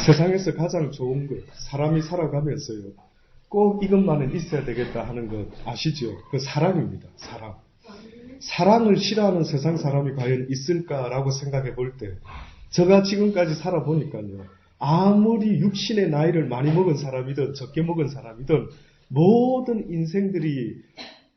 세상에서 가장 좋은 것, 사람이 살아가면서요, 꼭 이것만은 있어야 되겠다 하는 것 아시죠? 그 사랑입니다. 사랑. 사랑을 싫어하는 세상 사람이 과연 있을까라고 생각해 볼 때, 제가 지금까지 살아보니까요, 아무리 육신의 나이를 많이 먹은 사람이든 적게 먹은 사람이든 모든 인생들이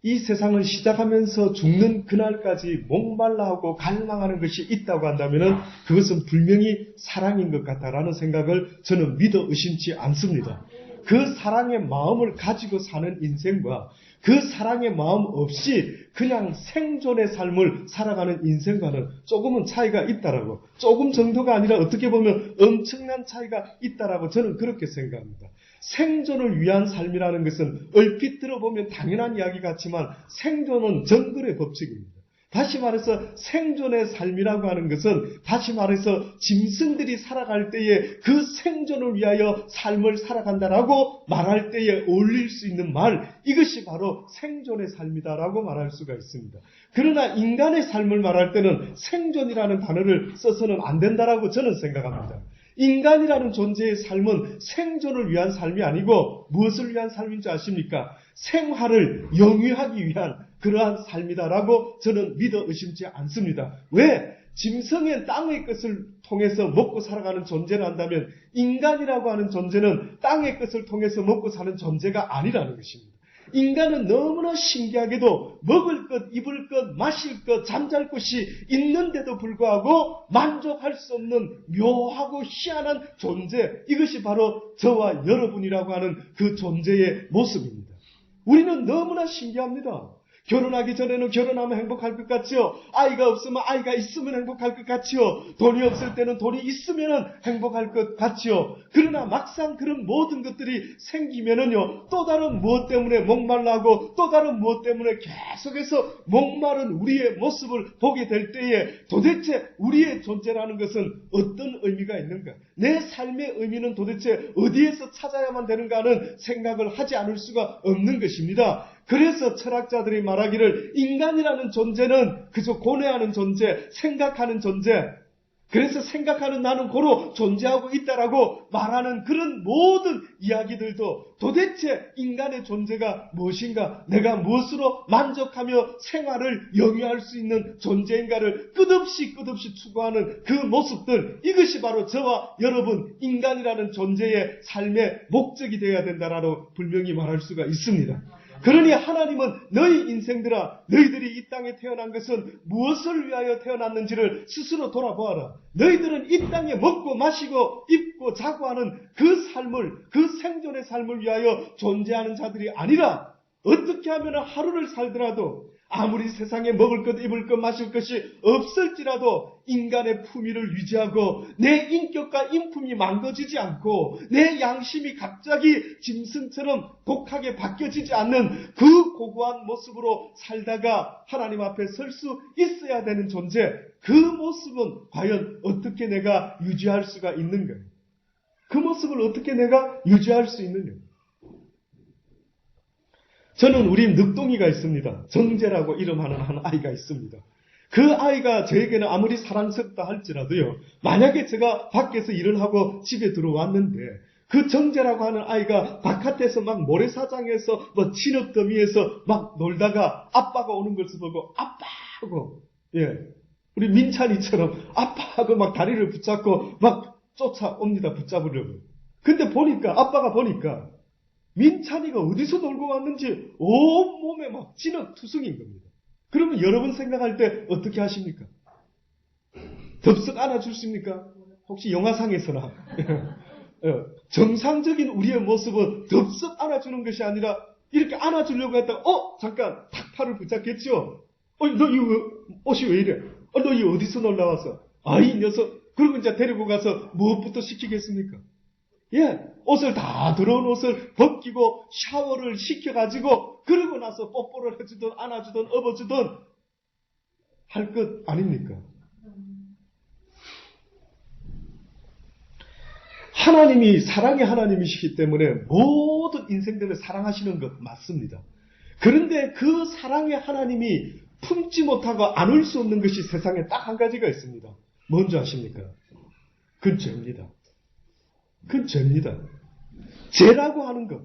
이 세상을 시작하면서 죽는 그날까지 목말라하고 갈망하는 것이 있다고 한다면 그것은 분명히 사랑인 것 같다라는 생각을 저는 믿어 의심치 않습니다. 그 사랑의 마음을 가지고 사는 인생과 그 사랑의 마음 없이 그냥 생존의 삶을 살아가는 인생과는 조금은 차이가 있다라고, 조금 정도가 아니라 어떻게 보면 엄청난 차이가 있다라고 저는 그렇게 생각합니다. 생존을 위한 삶이라는 것은 얼핏 들어보면 당연한 이야기 같지만 생존은 정글의 법칙입니다. 다시 말해서 생존의 삶이라고 하는 것은 다시 말해서 짐승들이 살아갈 때에 그 생존을 위하여 삶을 살아간다라고 말할 때에 어울릴 수 있는 말, 이것이 바로 생존의 삶이다라고 말할 수가 있습니다. 그러나 인간의 삶을 말할 때는 생존이라는 단어를 써서는 안 된다라고 저는 생각합니다. 인간이라는 존재의 삶은 생존을 위한 삶이 아니고 무엇을 위한 삶인 줄 아십니까? 생활을 영위하기 위한 그러한 삶이다라고 저는 믿어 의심치 않습니다. 왜? 짐승은 땅의 것을 통해서 먹고 살아가는 존재를 한다면 인간이라고 하는 존재는 땅의 것을 통해서 먹고 사는 존재가 아니라는 것입니다. 인간은 너무나 신기하게도 먹을 것, 입을 것, 마실 것, 잠잘 곳이 있는데도 불구하고 만족할 수 없는 묘하고 희한한 존재, 이것이 바로 저와 여러분이라고 하는 그 존재의 모습입니다. 우리는 너무나 신기합니다. 결혼하기 전에는 결혼하면 행복할 것 같지요. 아이가 없으면 아이가 있으면 행복할 것 같지요. 돈이 없을 때는 돈이 있으면 행복할 것 같지요. 그러나 막상 그런 모든 것들이 생기면은요, 또 다른 무엇 때문에 목말라하고 또 다른 무엇 때문에 계속해서 목마른 우리의 모습을 보게 될 때에 도대체 우리의 존재라는 것은 어떤 의미가 있는가? 내 삶의 의미는 도대체 어디에서 찾아야만 되는가 하는 생각을 하지 않을 수가 없는 것입니다. 그래서 철학자들이 말하기를 인간이라는 존재는 그저 고뇌하는 존재, 생각하는 존재, 그래서 생각하는 나는 고로 존재하고 있다라고 말하는 그런 모든 이야기들도 도대체 인간의 존재가 무엇인가, 내가 무엇으로 만족하며 생활을 영위할 수 있는 존재인가를 끝없이 추구하는 그 모습들, 이것이 바로 저와 여러분 인간이라는 존재의 삶의 목적이 되어야 된다라고 분명히 말할 수가 있습니다. 그러니 하나님은 너희 인생들아, 너희들이 이 땅에 태어난 것은 무엇을 위하여 태어났는지를 스스로 돌아보아라. 너희들은 이 땅에 먹고 마시고 입고 자고 하는 그 삶을, 그 생존의 삶을 위하여 존재하는 자들이 아니라 어떻게 하면 하루를 살더라도 아무리 세상에 먹을 것, 입을 것, 마실 것이 없을지라도 인간의 품위를 유지하고 내 인격과 인품이 망가지지 않고 내 양심이 갑자기 짐승처럼 독하게 바뀌어지지 않는 그 고고한 모습으로 살다가 하나님 앞에 설 수 있어야 되는 존재, 그 모습은 과연 어떻게 내가 유지할 수가 있는가? 그 모습을 어떻게 내가 유지할 수 있느냐? 저는 우리 늑동이가 있습니다. 정재라고 이름하는 한 아이가 있습니다. 그 아이가 저에게는 아무리 사랑스럽다 할지라도요, 만약에 제가 밖에서 일을 하고 집에 들어왔는데 그 정재라고 하는 아이가 바깥에서 막 모래사장에서 진흙더미에서 막 놀다가 아빠가 오는 것을 보고 아빠하고, 우리 민찬이처럼 아빠하고 막 다리를 붙잡고 막 쫓아옵니다. 붙잡으려고. 근데 보니까 아빠가 보니까 민찬이가 어디서 놀고 왔는지 온몸에 막 진흙투성인 겁니다. 그러면 여러분 생각할 때 어떻게 하십니까? 덥석 안아주십니까? 혹시 영화상에서나 정상적인 우리의 모습은 덥석 안아주는 것이 아니라 이렇게 안아주려고 했다가 잠깐 탁 팔을 붙잡겠죠? 너 이 옷이 왜 이래? 너 이 어디서 놀러 와서? 이 녀석. 그리고 이제 데리고 가서 무엇부터 시키겠습니까? 옷을 다 들어온 옷을 벗기고 샤워를 시켜가지고 그러고 나서 뽀뽀를 해주든 안아주든 업어주든 할 것 아닙니까? 하나님이 사랑의 하나님이시기 때문에 모든 인생들을 사랑하시는 것 맞습니다. 그런데 그 사랑의 하나님이 품지 못하고 안을 수 없는 것이 세상에 딱 한 가지가 있습니다. 뭔지 아십니까? 그건 죄입니다. 그건 죄입니다. 죄라고 하는 것.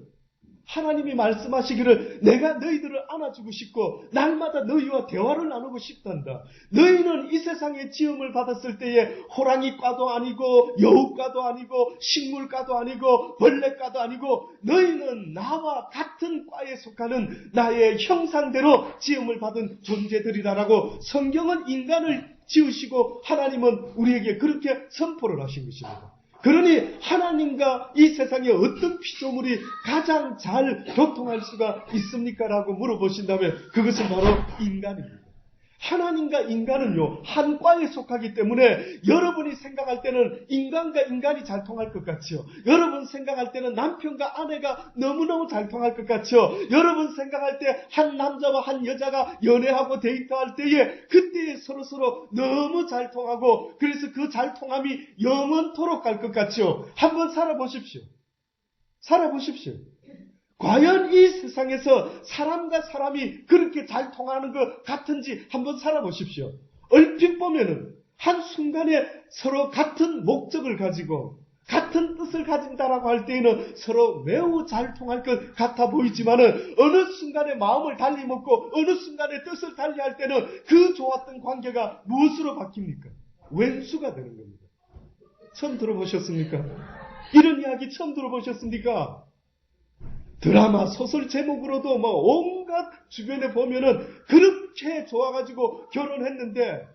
하나님이 말씀하시기를 내가 너희들을 안아주고 싶고 날마다 너희와 대화를 나누고 싶단다. 너희는 이 세상에 지음을 받았을 때에 호랑이과도 아니고 여우과도 아니고 식물과도 아니고 벌레과도 아니고 너희는 나와 같은 과에 속하는 나의 형상대로 지음을 받은 존재들이라라고 성경은 인간을 지으시고 하나님은 우리에게 그렇게 선포를 하신 것입니다. 그러니 하나님과 이 세상의 어떤 피조물이 가장 잘 교통할 수가 있습니까? 라고 물어보신다면 그것은 바로 인간입니다. 하나님과 인간은요, 한 과에 속하기 때문에 여러분이 생각할 때는 인간과 인간이 잘 통할 것 같죠. 여러분 생각할 때는 남편과 아내가 너무너무 잘 통할 것 같죠. 여러분 생각할 때 한 남자와 한 여자가 연애하고 데이트할 때에 그때에 서로서로 너무 잘 통하고 그래서 그 잘 통함이 영원토록 갈 것 같죠. 한번 살아보십시오. 살아보십시오. 과연 이 세상에서 사람과 사람이 그렇게 잘 통하는 것 같은지 한번 살아보십시오. 얼핏 보면은 한순간에 서로 같은 목적을 가지고 같은 뜻을 가진다라고 할 때에는 서로 매우 잘 통할 것 같아 보이지만은 어느 순간에 마음을 달리 먹고 어느 순간에 뜻을 달리 할 때는 그 좋았던 관계가 무엇으로 바뀝니까? 왼수가 되는 겁니다. 처음 들어보셨습니까? 이런 이야기 처음 들어보셨습니까? 드라마, 소설 제목으로도 온갖 주변에 보면은 그렇게 좋아가지고 결혼했는데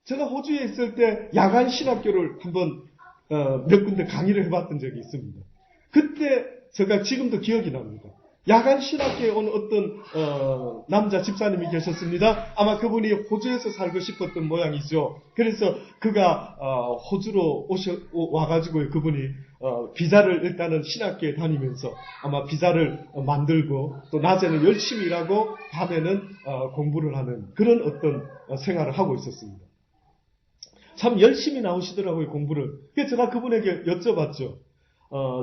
제가 호주에 있을 때 야간 신학교를 한번 몇 군데 강의를 해봤던 적이 있습니다. 그때 제가 지금도 기억이 납니다. 야간 신학교에 온 어떤 남자 집사님이 계셨습니다. 아마 그분이 호주에서 살고 싶었던 모양이죠. 그래서 그가 호주로 와가지고 그분이 비자를 일단은 신학교에 다니면서 아마 비자를 만들고 또 낮에는 열심히 일하고 밤에는 공부를 하는 그런 어떤 생활을 하고 있었습니다. 참 열심히 나오시더라고요, 공부를. 그래서 제가 그분에게 여쭤봤죠.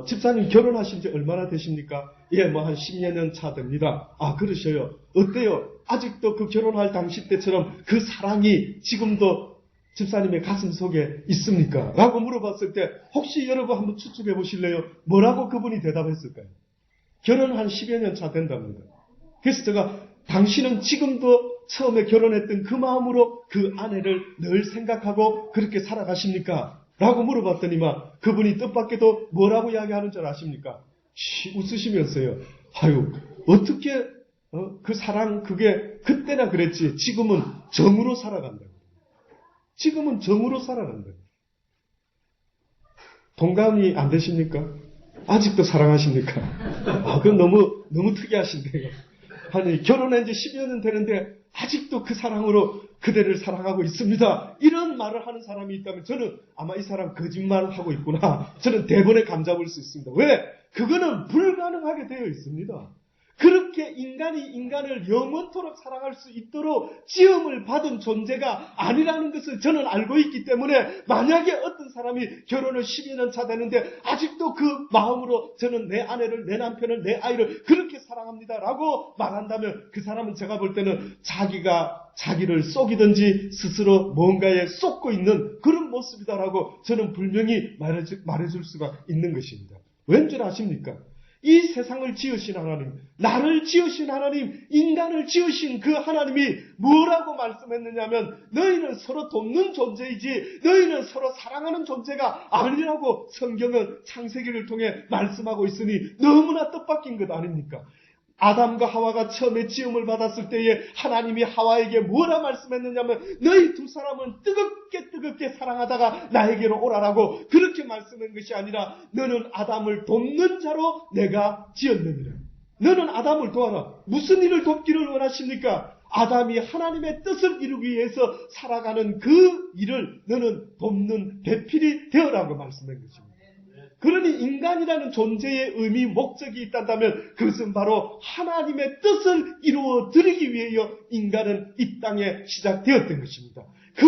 집사님 결혼하신 지 얼마나 되십니까? 예, 한 10여 년 차 됩니다. 아, 그러셔요. 어때요? 아직도 그 결혼할 당시 때처럼 그 사랑이 지금도 집사님의 가슴 속에 있습니까? 라고 물어봤을 때 혹시 여러분 한번 추측해 보실래요? 뭐라고 그분이 대답했을까요? 결혼 한 10여 년 차 된답니다. 그래서 제가 당신은 지금도 처음에 결혼했던 그 마음으로 그 아내를 늘 생각하고 그렇게 살아가십니까? 라고 물어봤더니만 그분이 뜻밖에도 뭐라고 이야기하는 줄 아십니까? 웃으시면서요. 아유, 어떻게 그 사랑 그게 그때나 그랬지 지금은 정으로 살아간다고. 지금은 정으로 살아간다고. 동감이 안 되십니까? 아직도 사랑하십니까? 아, 그건 너무 특이하신데요. 아니, 결혼한 지 10여 년 되는데 아직도 그 사랑으로 그대를 사랑하고 있습니다. 이런 말을 하는 사람이 있다면 저는 아마 이 사람 거짓말을 하고 있구나. 저는 대번에 감잡을 수 있습니다. 왜? 그거는 불가능하게 되어 있습니다. 그렇게 인간이 인간을 영원토록 사랑할 수 있도록 지음을 받은 존재가 아니라는 것을 저는 알고 있기 때문에 만약에 어떤 사람이 결혼을 10여 년 차 되는데 아직도 그 마음으로 저는 내 아내를, 내 남편을, 내 아이를 그렇게 사랑합니다 라고 말한다면 그 사람은 제가 볼 때는 자기를 속이든지 스스로 뭔가에 쏟고 있는 그런 모습이다라고 저는 분명히 말해줄 수가 있는 것입니다. 왠 줄 아십니까? 이 세상을 지으신 하나님, 나를 지으신 하나님, 인간을 지으신 그 하나님이 뭐라고 말씀했느냐면 너희는 서로 돕는 존재이지 너희는 서로 사랑하는 존재가 아니라고 성경은 창세기를 통해 말씀하고 있으니 너무나 뜻밖인 것 아닙니까? 아담과 하와가 처음에 지음을 받았을 때에 하나님이 하와에게 뭐라 말씀했느냐면 너희 두 사람은 뜨겁게 사랑하다가 나에게로 오라라고 그렇게 말씀한 것이 아니라 너는 아담을 돕는 자로 내가 지었느니라. 너는 아담을 도와라. 무슨 일을 돕기를 원하십니까? 아담이 하나님의 뜻을 이루기 위해서 살아가는 그 일을 너는 돕는 배필이 되어라고 말씀한 것입니다. 그러니 인간이라는 존재의 의미, 목적이 있다면 그것은 바로 하나님의 뜻을 이루어 드리기 위하여 인간은 이 땅에 시작되었던 것입니다. 그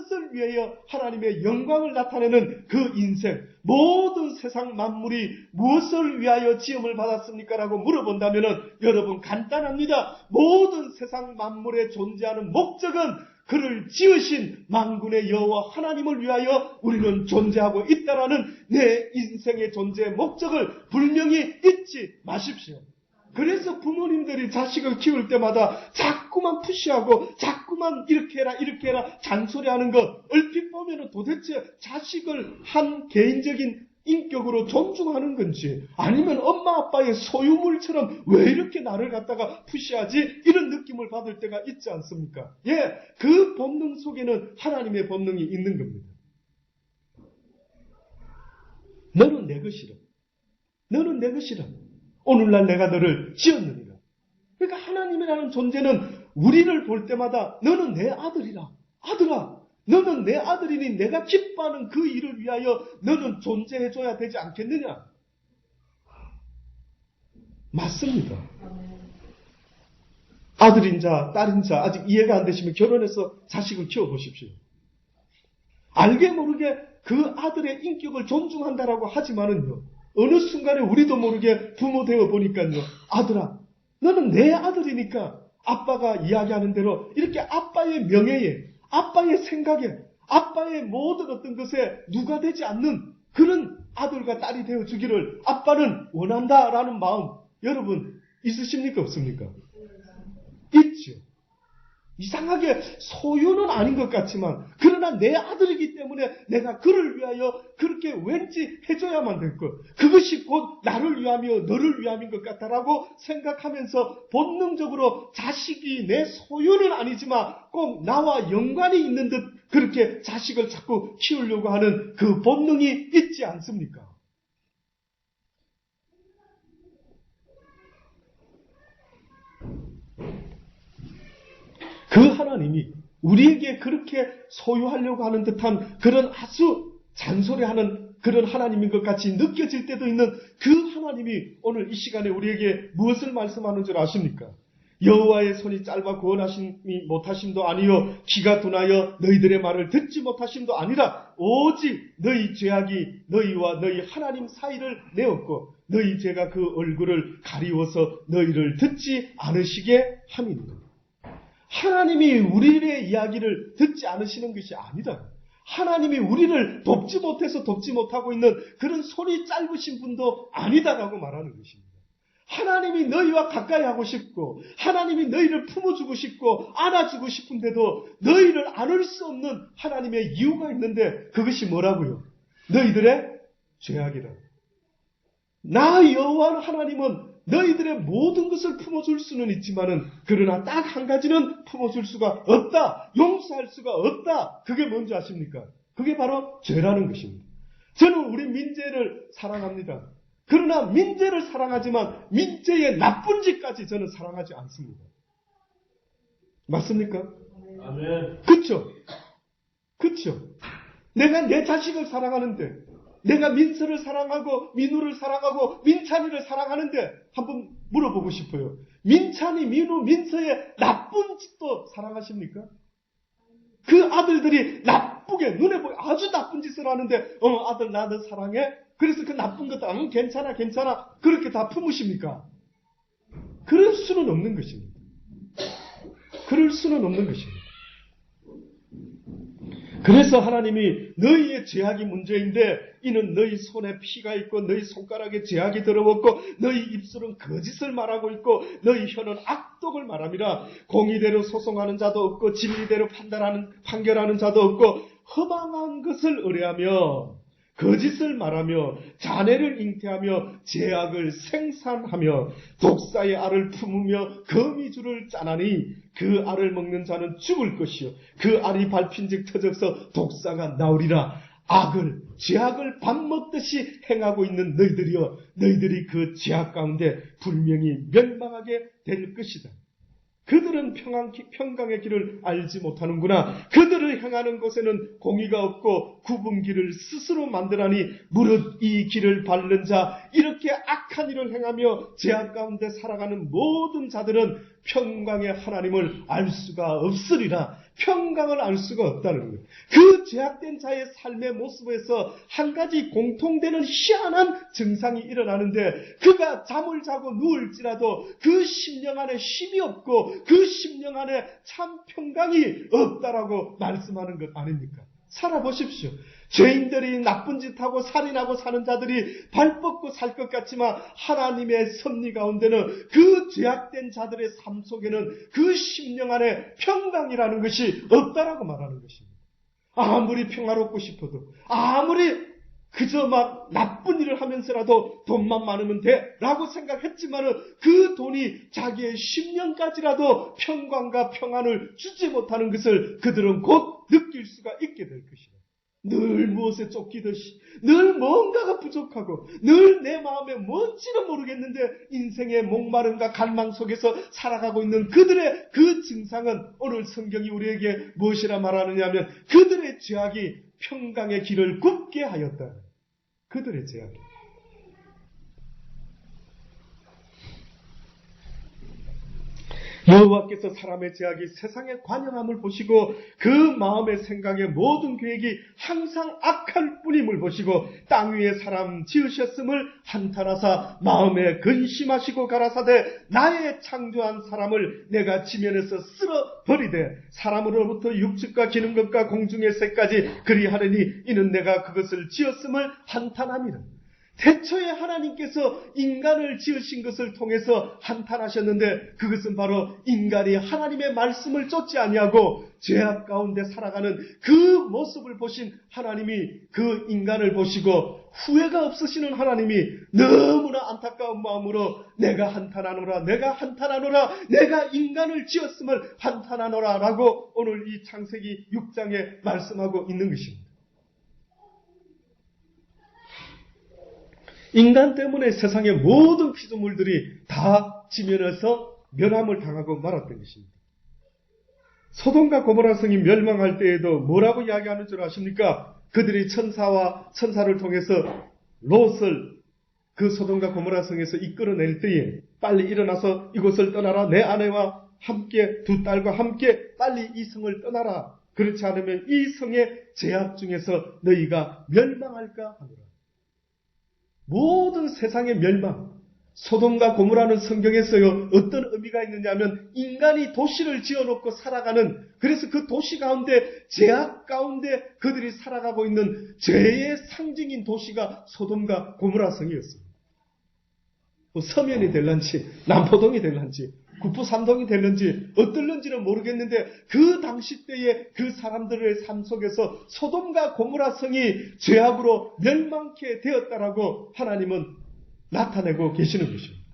것을 위하여 하나님의 영광을 나타내는 그 인생, 모든 세상 만물이 무엇을 위하여 지음을 받았습니까? 라고 물어본다면 여러분 간단합니다. 모든 세상 만물에 존재하는 목적은 그를 지으신 만군의 여호와 하나님을 위하여 우리는 존재하고 있다라는 내 인생의 존재의 목적을 분명히 잊지 마십시오. 그래서 부모님들이 자식을 키울 때마다 자꾸만 푸시하고 자꾸만 이렇게 해라 잔소리하는 것 얼핏 보면 도대체 자식을 한 개인적인 인격으로 존중하는 건지 아니면 엄마 아빠의 소유물처럼 왜 이렇게 나를 갖다가 푸시하지? 이런 느낌을 받을 때가 있지 않습니까? 예, 그 본능 속에는 하나님의 본능이 있는 겁니다. 너는 내 것이라. 너는 내 것이라. 오늘날 내가 너를 지었느니라. 그러니까 하나님이라는 존재는 우리를 볼 때마다 너는 내 아들이라. 아들아, 너는 내 아들이니 내가 기뻐하는 그 일을 위하여 너는 존재해줘야 되지 않겠느냐? 맞습니다. 아들인 자, 딸인 자 아직 이해가 안 되시면 결혼해서 자식을 키워보십시오. 알게 모르게 그 아들의 인격을 존중한다라고 하지만은요. 어느 순간에 우리도 모르게 부모 되어 보니까요. 아들아, 너는 내 아들이니까 아빠가 이야기하는 대로 이렇게 아빠의 명예에, 아빠의 생각에, 아빠의 모든 어떤 것에 누가 되지 않는 그런 아들과 딸이 되어 주기를 아빠는 원한다라는 마음 여러분 있으십니까? 없습니까? 있죠. 이상하게 소유는 아닌 것 같지만 그러나 내 아들이기 때문에 내가 그를 위하여 그렇게 왠지 해줘야만 될 것. 그것이 곧 나를 위하며 너를 위함인 것 같다라고 생각하면서 본능적으로 자식이 내 소유는 아니지만 꼭 나와 연관이 있는 듯 그렇게 자식을 자꾸 키우려고 하는 그 본능이 있지 않습니까? 그 하나님이 우리에게 그렇게 소유하려고 하는 듯한 그런 아주 잔소리하는 그런 하나님인 것 같이 느껴질 때도 있는 그 하나님이 오늘 이 시간에 우리에게 무엇을 말씀하는 줄 아십니까? 여호와의 손이 짧아 구원하심이 못하심도 아니요 기가 둔하여 너희들의 말을 듣지 못하심도 아니라 오직 너희 죄악이 너희와 너희 하나님 사이를 내었고 너희 죄가 그 얼굴을 가리워서 너희를 듣지 않으시게 함이니라. 하나님이 우리의 이야기를 듣지 않으시는 것이 아니다. 하나님이 우리를 돕지 못해서 돕지 못하고 있는 그런 손이 짧으신 분도 아니다라고 말하는 것입니다. 하나님이 너희와 가까이 하고 싶고 하나님이 너희를 품어주고 싶고 안아주고 싶은데도 너희를 안을 수 없는 하나님의 이유가 있는데 그것이 뭐라고요? 너희들의 죄악이라. 나 여호와 하나님은 너희들의 모든 것을 품어줄 수는 있지만은 그러나 딱 한 가지는 품어줄 수가 없다. 용서할 수가 없다. 그게 뭔지 아십니까? 그게 바로 죄라는 것입니다. 저는 우리 민재를 사랑합니다. 그러나 민재를 사랑하지만 민재의 나쁜 짓까지 저는 사랑하지 않습니다. 맞습니까? 아멘. 그렇죠? 그렇죠? 내가 내 자식을 사랑하는데 내가 민서를 사랑하고 민우를 사랑하고 민찬이를 사랑하는데 한번 물어보고 싶어요. 민찬이, 민우, 민서의 나쁜 짓도 사랑하십니까? 그 아들들이 나쁘게 눈에 보여 아주 나쁜 짓을 하는데 아들 나 너 사랑해? 그래서 그 나쁜 것도 괜찮아 그렇게 다 품으십니까? 그럴 수는 없는 것입니다. 그럴 수는 없는 것입니다. 그래서 하나님이 너희의 죄악이 문제인데 이는 너희 손에 피가 있고 너희 손가락에 죄악이 들어왔고 너희 입술은 거짓을 말하고 있고 너희 혀는 악독을 말함이라. 공의대로 소송하는 자도 없고 진리대로 판결하는 자도 없고 허망한 것을 의뢰하며 거짓을 말하며 자네를 잉태하며 죄악을 생산하며 독사의 알을 품으며 거미줄을 짜나니 그 알을 먹는 자는 죽을 것이요 그 알이 밟힌즉 터져서 독사가 나오리라. 악을 죄악을 밥 먹듯이 행하고 있는 너희들이여 너희들이 그 죄악 가운데 분명히 멸망하게 될 것이다. 그들은 평강의 길을 알지 못하는구나. 그들을 행하는 곳에는 공의가 없고 굽은 길을 스스로 만들하니 무릇 이 길을 밟는 자, 이렇게 악한 일을 행하며 죄악 가운데 살아가는 모든 자들은 평강의 하나님을 알 수가 없으리라. 평강을 알 수가 없다는 거예요. 그 죄악된 자의 삶의 모습에서 한 가지 공통되는 희한한 증상이 일어나는데, 그가 잠을 자고 누울지라도 그 심령 안에 쉼이 없고 그 심령 안에 참 평강이 없다라고 말씀하는 것 아닙니까? 살아보십시오. 죄인들이 나쁜 짓하고 살인하고 사는 자들이 발 뻗고 살 것 같지만 하나님의 섭리 가운데는 그 죄악된 자들의 삶 속에는 그 심령 안에 평강이라는 것이 없다라고 말하는 것입니다. 아무리 평화롭고 싶어도, 아무리 그저 막 나쁜 일을 하면서라도 돈만 많으면 돼라고 생각했지만은 그 돈이 자기의 심령까지라도 평강과 평안을 주지 못하는 것을 그들은 곧 느낄 수가 있게 될 것이다. 늘 무엇에 쫓기듯이, 늘 뭔가가 부족하고, 늘 내 마음에 뭔지는 모르겠는데 인생의 목마름과 갈망 속에서 살아가고 있는 그들의 그 증상은 오늘 성경이 우리에게 무엇이라 말하느냐 하면 그들의 죄악이 평강의 길을 굽게 하였다. 그들의 죄악이. 여호와께서 사람의 죄악이 세상의 관영함을 보시고 그 마음의 생각의 모든 계획이 항상 악할 뿐임을 보시고 땅 위에 사람 지으셨음을 한탄하사 마음에 근심하시고 가라사대 나의 창조한 사람을 내가 지면에서 쓸어버리되 사람으로부터 육축과 기는 것과 공중의 새까지 그리하려니 이는 내가 그것을 지었음을 한탄함이라. 태초에 하나님께서 인간을 지으신 것을 통해서 한탄하셨는데 그것은 바로 인간이 하나님의 말씀을 쫓지 아니하고 죄악 가운데 살아가는 그 모습을 보신 하나님이 그 인간을 보시고 후회가 없으시는 하나님이 너무나 안타까운 마음으로 내가 한탄하노라, 내가 한탄하노라, 내가 인간을 지었음을 한탄하노라 라고 오늘 이 창세기 6장에 말씀하고 있는 것입니다. 인간 때문에 세상의 모든 피조물들이 다 지면에서 멸함을 당하고 말았던 것입니다. 소돔과 고모라 성이 멸망할 때에도 뭐라고 이야기하는 줄 아십니까? 그들이 천사를 통해서 롯을 그 소돔과 고모라 성에서 이끌어낼 때에 빨리 일어나서 이곳을 떠나라, 내 아내와 함께 두 딸과 함께 빨리 이 성을 떠나라. 그렇지 않으면 이 성의 죄악 중에서 너희가 멸망할까 하노라. 모든 세상의 멸망, 소돔과 고모라는 성경에서요 어떤 의미가 있느냐면 인간이 도시를 지어놓고 살아가는, 그래서 그 도시 가운데 죄악 가운데 그들이 살아가고 있는 죄의 상징인 도시가 소돔과 고모라 성이었습니다. 뭐 서면이 될런지 남포동이 될런지 구포삼동이 될는지 어떨는지는 모르겠는데 그 당시 때의 그 사람들의 삶 속에서 소돔과 고모라 성이 죄악으로 멸망케 되었다라고 하나님은 나타내고 계시는 것입니다.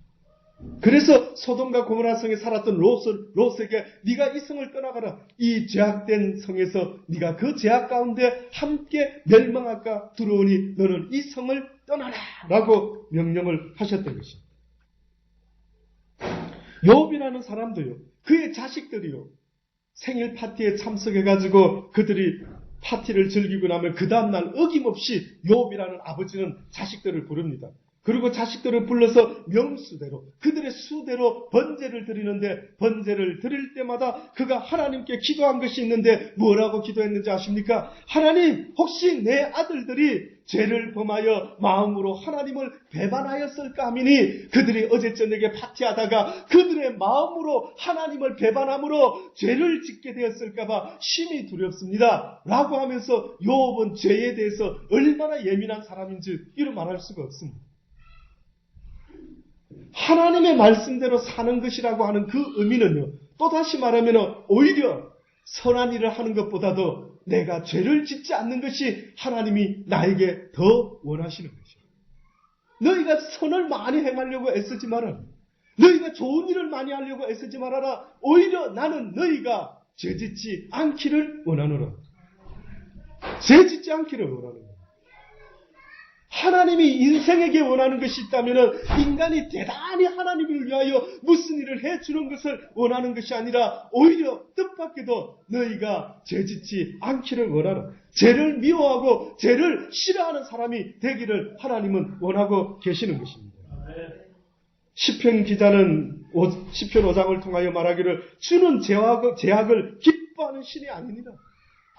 그래서 소돔과 고모라 성에 살았던 롯에게 네가 이 성을 떠나가라. 이 죄악된 성에서 네가 그 죄악 가운데 함께 멸망할까 두려우니 너는 이 성을 떠나라 라고 명령을 하셨던 것입니다. 욥이라는 사람도요, 그의 자식들이요, 생일 파티에 참석해가지고 그들이 파티를 즐기고 나면 그 다음날 어김없이 욥이라는 아버지는 자식들을 부릅니다. 그리고 자식들을 불러서 명수대로 그들의 수대로 번제를 드리는데 번제를 드릴 때마다 그가 하나님께 기도한 것이 있는데 뭐라고 기도했는지 아십니까? 하나님, 혹시 내 아들들이 죄를 범하여 마음으로 하나님을 배반하였을까 하미니 그들이 어제 저녁에 파티하다가 그들의 마음으로 하나님을 배반함으로 죄를 짓게 되었을까 봐 심히 두렵습니다 라고 하면서 욥은 죄에 대해서 얼마나 예민한 사람인지 이루 말할 수가 없습니다. 하나님의 말씀대로 사는 것이라고 하는 그 의미는요, 또다시 말하면 오히려 선한 일을 하는 것보다도 내가 죄를 짓지 않는 것이 하나님이 나에게 더 원하시는 것이에요. 너희가 선을 많이 행하려고 애쓰지 말아라. 너희가 좋은 일을 많이 하려고 애쓰지 말아라. 오히려 나는 너희가 죄 짓지 않기를 원하노라. 죄 짓지 않기를 원하는 거예요. 하나님이 인생에게 원하는 것이 있다면 인간이 대단히 하나님을 위하여 무슨 일을 해주는 것을 원하는 것이 아니라 오히려 뜻밖에도 너희가 죄짓지 않기를 원하는, 죄를 미워하고 죄를 싫어하는 사람이 되기를 하나님은 원하고 계시는 것입니다. 시편 기자는 시편 5장을 통하여 말하기를 주는 제약을 기뻐하는 신이 아닙니다.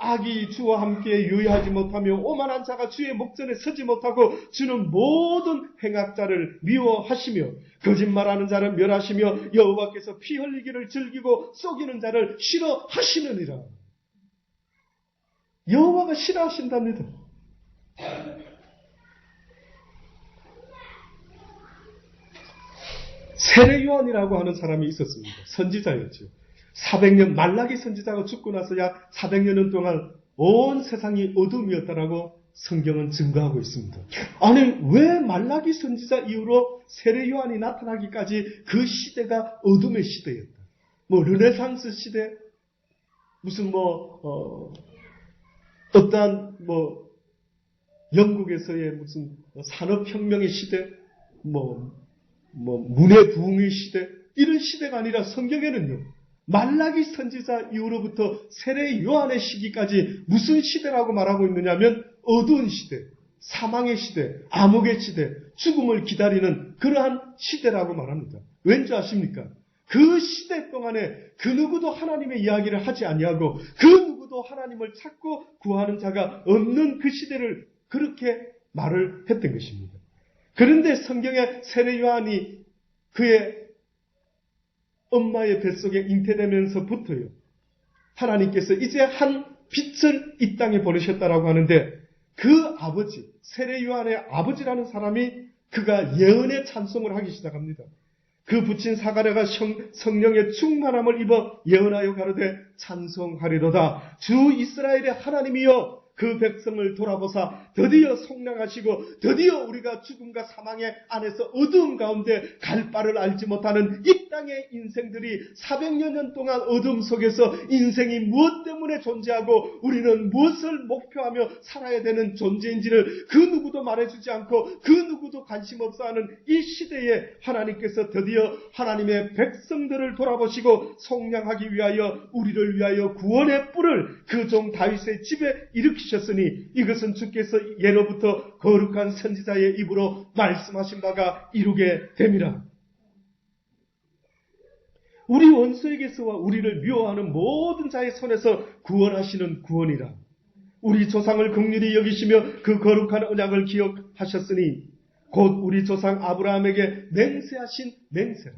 악이 주와 함께 유의하지 못하며 오만한 자가 주의 목전에 서지 못하고 주는 모든 행악자를 미워하시며 거짓말하는 자를 멸하시며 여호와께서 피 흘리기를 즐기고 속이는 자를 싫어하시느니라. 여호와가 싫어하신답니다. 세례 요한이라고 하는 사람이 있었습니다. 선지자였죠. 400년 말라기 선지자가 죽고 나서 약 400년 동안 온 세상이 어둠이었다라고 성경은 증거하고 있습니다. 아니 왜 말라기 선지자 이후로 세례 요한이 나타나기까지 그 시대가 어둠의 시대였다. 뭐 르네상스 시대, 무슨 어떠한 영국에서의 무슨 산업혁명의 시대, 문해부흥의 시대, 이런 시대가 아니라 성경에는요, 말라기 선지자 이후로부터 세례 요한의 시기까지 무슨 시대라고 말하고 있느냐면 어두운 시대, 사망의 시대, 암흑의 시대, 죽음을 기다리는 그러한 시대라고 말합니다. 왠지 아십니까? 그 시대 동안에 그 누구도 하나님의 이야기를 하지 아니하고 그 누구도 하나님을 찾고 구하는 자가 없는 그 시대를 그렇게 말을 했던 것입니다. 그런데 성경에 세례 요한이 그의 엄마의 뱃속에 잉태되면서부터요, 하나님께서 이제 한 빛을 이 땅에 보내셨다라고 하는데 그 아버지, 세례 요한의 아버지라는 사람이 그가 예언의 찬송을 하기 시작합니다. 그 붙인 사가랴가 성령의 충만함을 입어 예언하여 가로되 찬송하리로다. 주 이스라엘의 하나님이여 그 백성을 돌아보사 드디어 속량하시고 드디어 우리가 죽음과 사망의 안에서 어두움 가운데 갈 바를 알지 못하는 이 땅의 인생들이 400여 년 동안 어둠 속에서 인생이 무엇 때문에 존재하고 우리는 무엇을 목표하며 살아야 되는 존재인지를 그 누구도 말해주지 않고 그 누구도 관심 없어하는 이 시대에 하나님께서 드디어 하나님의 백성들을 돌아보시고 속량하기 위하여 우리를 위하여 구원의 뿔을 그 종 다윗의 집에 일으키셨으니 이것은 주께서 예로부터 거룩한 선지자의 입으로 말씀하신 바가 이루게 됨이라. 우리 원수에게서와 우리를 미워하는 모든 자의 손에서 구원하시는 구원이라. 우리 조상을 긍휼히 여기시며 그 거룩한 언약을 기억하셨으니 곧 우리 조상 아브라함에게 맹세하신 맹세라.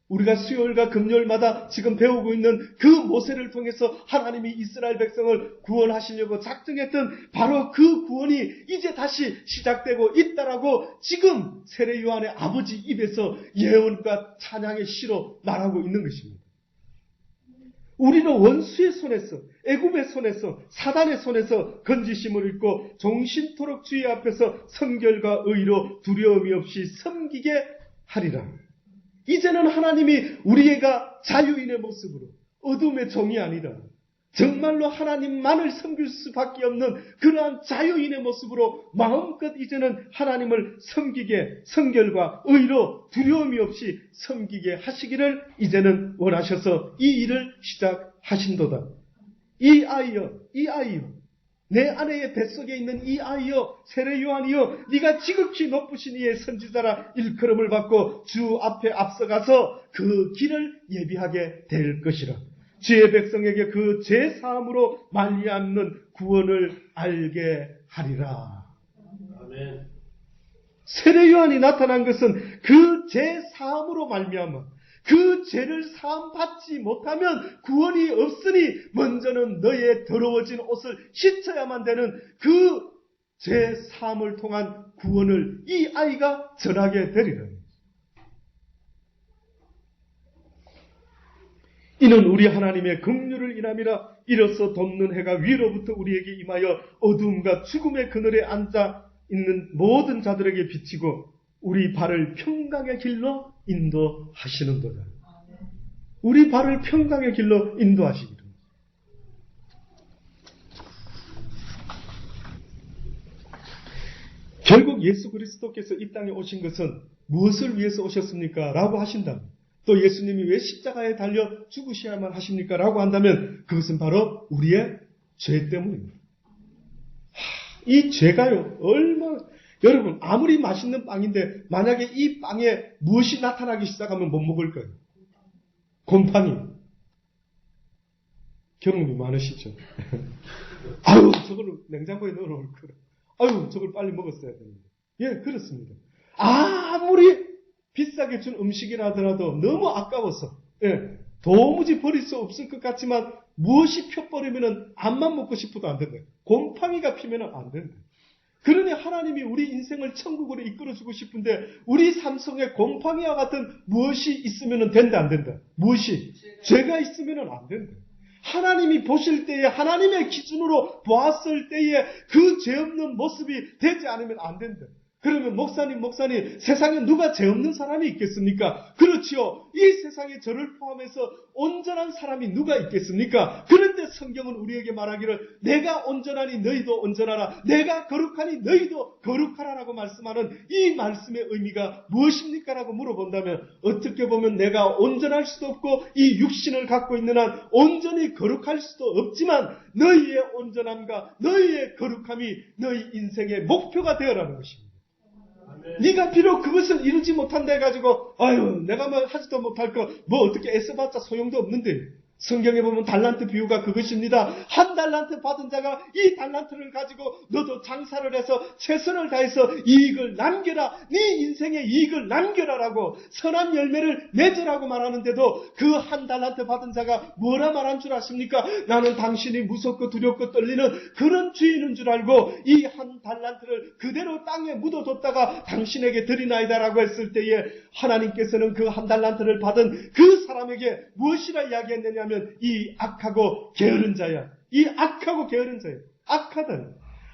우리가 수요일과 금요일마다 지금 배우고 있는 그 모세를 통해서 하나님이 이스라엘 백성을 구원하시려고 작정했던 바로 그 구원이 이제 다시 시작되고 있다라고 지금 세례 요한의 아버지 입에서 예언과 찬양의 시로 말하고 있는 것입니다. 우리는 원수의 손에서, 애굽의 손에서, 사단의 손에서 건지심을 입고 종신토록 주의 앞에서 성결과 의로 두려움이 없이 섬기게 하리라. 이제는 하나님이 우리가 자유인의 모습으로 어둠의 종이 아니라 정말로 하나님만을 섬길 수밖에 없는 그러한 자유인의 모습으로 마음껏 이제는 하나님을 섬기게, 성결과 의로 두려움이 없이 섬기게 하시기를 이제는 원하셔서 이 일을 시작하신도다. 이 아이여, 내 아내의 뱃속에 있는 이 아이여, 세례 요한이여, 네가 지극히 높으신 이의 선지자라 일컬음을 받고 주 앞에 앞서가서 그 길을 예비하게 될 것이라. 주의 백성에게 그 죄사함으로 말미암는 구원을 알게 하리라. 아멘. 세례 요한이 나타난 것은 그 죄사함으로 말미암아 그 죄를 사함받지 못하면 구원이 없으니 먼저는 너의 더러워진 옷을 씻어야만 되는 그 죄사함을 통한 구원을 이 아이가 전하게 되리라. 이는 우리 하나님의 긍휼을 인함이라. 이로써 돋는 해가 위로부터 우리에게 임하여 어두움과 죽음의 그늘에 앉아 있는 모든 자들에게 비치고 우리 발을 평강의 길로 인도하시는도다. 우리 발을 평강의 길로 인도하시기를. 결국 예수 그리스도께서 이 땅에 오신 것은 무엇을 위해서 오셨습니까? 라고 하신다면, 또 예수님이 왜 십자가에 달려 죽으셔야만 하십니까? 라고 한다면 그것은 바로 우리의 죄 때문입니다. 이 죄가요, 얼마나, 여러분, 아무리 맛있는 빵인데 만약에 이 빵에 무엇이 나타나기 시작하면 못 먹을 거예요. 곰팡이. 경험이 많으시죠? 아유, 저걸 냉장고에 넣어놓을 걸. 아유, 저걸 빨리 먹었어야 되는데. 예, 그렇습니다. 아무리 비싸게 준 음식이라 하더라도 너무 아까워서, 예, 도무지 버릴 수 없을 것 같지만 무엇이 펴버리면 암만 먹고 싶어도 안 된다. 곰팡이가 피면 안 된다. 그러니 하나님이 우리 인생을 천국으로 이끌어주고 싶은데 우리 삶 속에 곰팡이와 같은 무엇이 있으면 된다, 안 된다? 무엇이? 죄가 있으면 안 된다. 하나님이 보실 때에, 하나님의 기준으로 보았을 때에 그 죄 없는 모습이 되지 않으면 안 된다. 그러면 목사님, 세상에 누가 죄 없는 사람이 있겠습니까? 그렇지요. 이 세상에 저를 포함해서 온전한 사람이 누가 있겠습니까? 그런데 성경은 우리에게 말하기를 내가 온전하니 너희도 온전하라. 내가 거룩하니 너희도 거룩하라라고 말씀하는 이 말씀의 의미가 무엇입니까? 라고 물어본다면 어떻게 보면 내가 온전할 수도 없고 이 육신을 갖고 있는 한 온전히 거룩할 수도 없지만 너희의 온전함과 너희의 거룩함이 너희 인생의 목표가 되어라는 것입니다. 네가 비록 그것을 이루지 못한다 해가지고 아유 내가 뭐 하지도 못할 거 뭐 어떻게 애써봤자 소용도 없는데 성경에 보면 달란트 비유가 그것입니다. 한 달란트 받은 자가 이 달란트를 가지고 너도 장사를 해서 최선을 다해서 이익을 남겨라. 네 인생의 이익을 남겨라라고 선한 열매를 맺으라고 말하는데도 그 한 달란트 받은 자가 뭐라 말한 줄 아십니까? 나는 당신이 무섭고 두렵고 떨리는 그런 주인인 줄 알고 이 한 달란트를 그대로 땅에 묻어뒀다가 당신에게 드리나이다라고 했을 때에 하나님께서는 그 한 달란트를 받은 그 사람에게 무엇이라 이야기했느냐면 이 악하고 게으른 자야. 이 악하고 게으른 자야. 악하다.